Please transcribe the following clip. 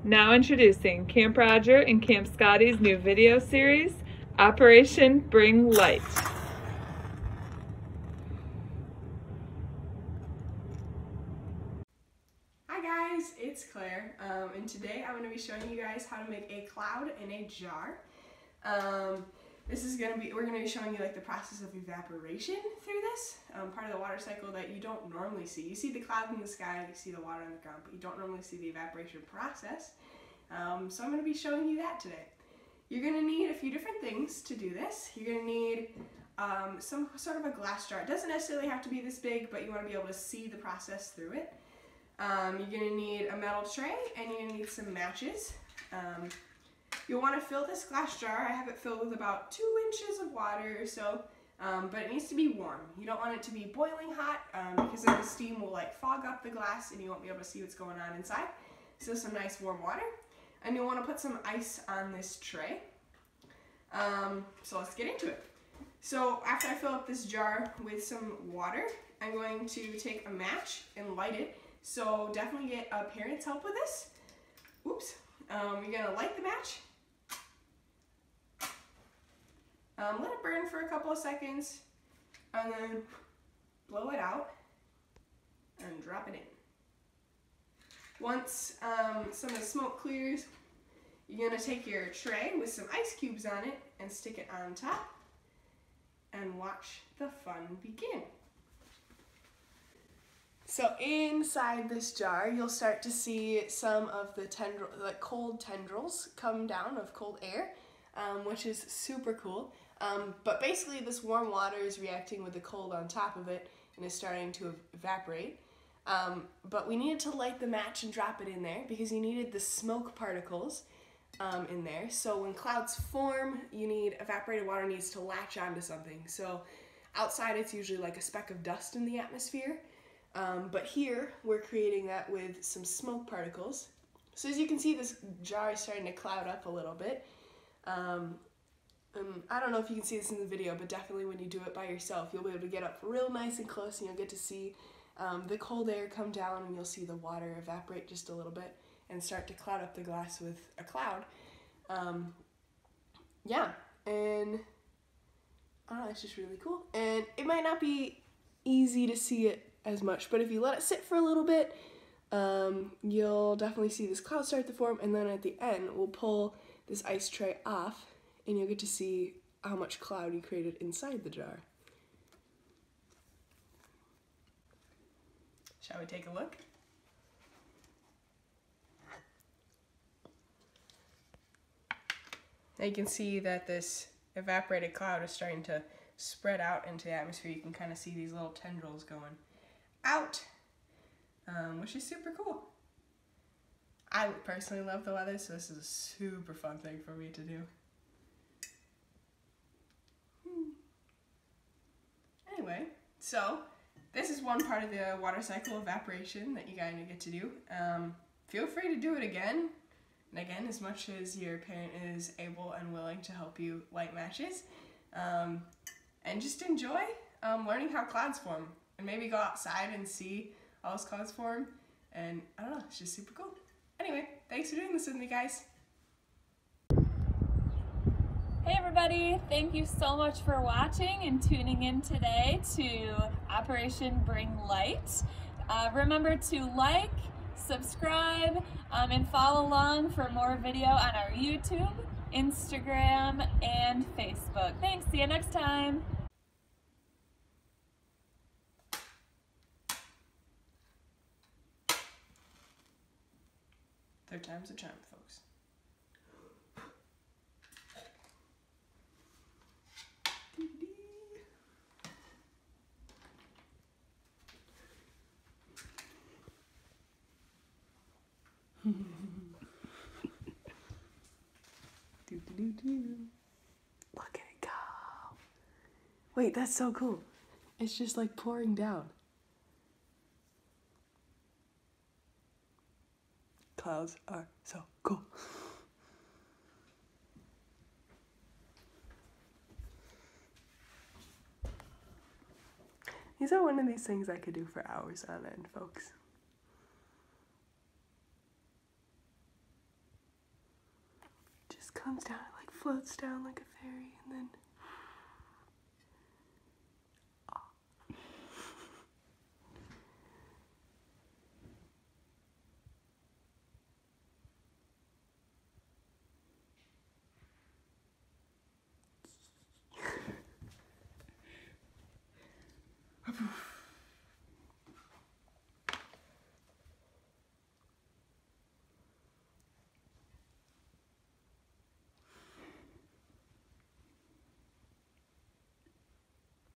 Now introducing Camp Roger and Camp Scotty's new video series, Operation Bring Light. Hi guys, it's Claire, and today I'm going to be showing you guys how to make a cloud in a jar. We're going to be showing you like the process of evaporation through this, part of the water cycle that you don't normally see. You see the clouds in the sky, you see the water on the ground, but you don't normally see the evaporation process. So I'm going to be showing you that today. You're going to need a few different things to do this. You're going to need some sort of a glass jar. It doesn't necessarily have to be this big, but you want to be able to see the process through it. You're going to need a metal tray, and you're going to need some matches. You'll want to fill this glass jar. I have it filled with about 2 inches of water or so, but it needs to be warm. You don't want it to be boiling hot because then the steam will like fog up the glass and you won't be able to see what's going on inside. So some nice warm water. And you'll want to put some ice on this tray. So let's get into it. So after I fill up this jar with some water, I'm going to take a match and light it. So definitely get a parent's help with this. Oops. You're going to light the match. Let it burn for a couple of seconds. And then blow it out. And drop it in. Once some of the smoke clears, you're going to take your tray with some ice cubes on it and stick it on top. And watch the fun begin. So inside this jar, you'll start to see some of the cold tendrils come down of cold air, which is super cool. But basically this warm water is reacting with the cold on top of it and is starting to evaporate. But we needed to light the match and drop it in there because you needed the smoke particles in there. So when clouds form, evaporated water needs to latch onto something. So outside it's usually like a speck of dust in the atmosphere. But here, we're creating that with some smoke particles. So as you can see, this jar is starting to cloud up a little bit. I don't know if you can see this in the video, but definitely when you do it by yourself, you'll be able to get up real nice and close and you'll get to see the cold air come down and you'll see the water evaporate just a little bit and start to cloud up the glass with a cloud. Yeah, and I don't know, it's just really cool. And it might not be easy to see it as much, but if you let it sit for a little bit, you'll definitely see this cloud start to form, and then at the end we'll pull this ice tray off and you'll get to see how much cloud you created inside the jar. Shall we take a look? Now you can see that this evaporated cloud is starting to spread out into the atmosphere. You can kind of see these little tendrils going out, which is super cool. I personally love the weather, so this is a super fun thing for me to do. Anyway, so this is one part of the water cycle, evaporation, that you guys get to do. Feel free to do it again and again as much as your parent is able and willing to help you light matches. And just enjoy learning how clouds form. And maybe go outside and see all those clouds form. And I don't know, it's just super cool. Anyway, thanks for doing this with me, guys. Hey everybody, thank you so much for watching and tuning in today to Operation Bring Light. Remember to like, subscribe, and follow along for more video on our YouTube, Instagram, and Facebook. Thanks, see you next time. Third time's a charm, folks. Look at it go. Wait, that's so cool. It's just like pouring down. Clouds are so cool. These are one of these things I could do for hours on end, folks. comes down, it like floats down like a